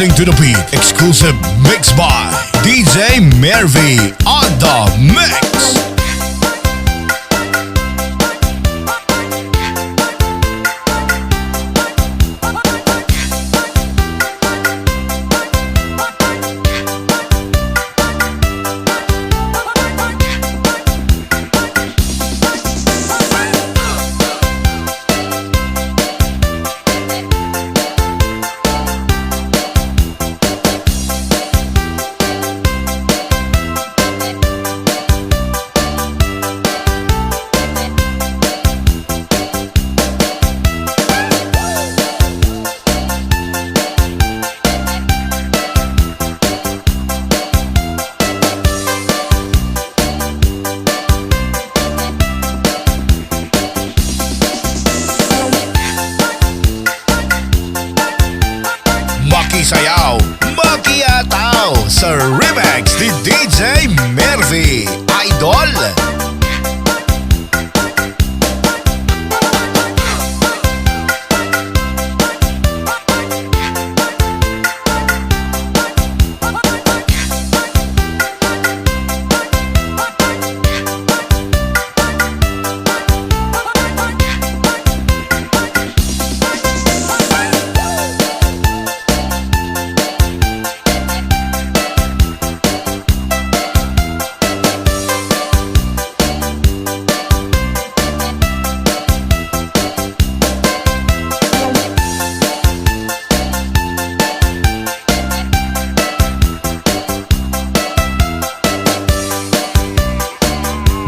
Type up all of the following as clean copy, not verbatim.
Dancing to the beat, exclusive mix by DJ Mervy on the mix. Makisayaw, makiyataw sa remix ni DJ Mervy, Idol.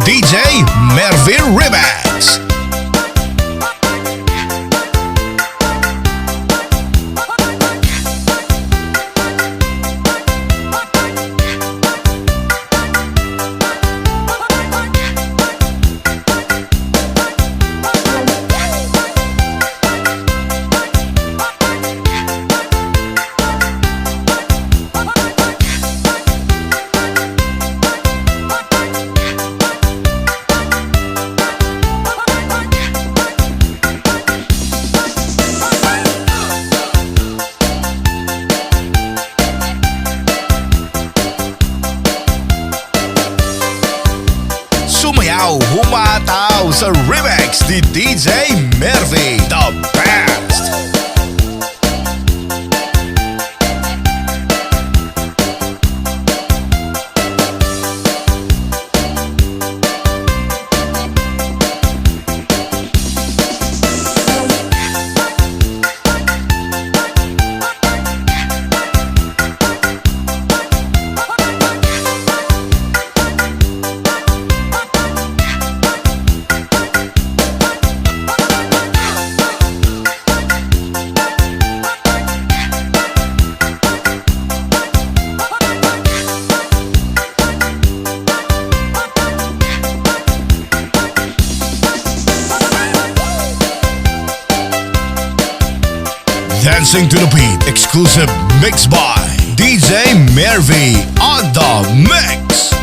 DJ Mervy Remix. Sumayaw, humataw sa remix ni DJ Mervy, the best. Dancing to the beat, exclusive mix by DJ Mervy on the mix.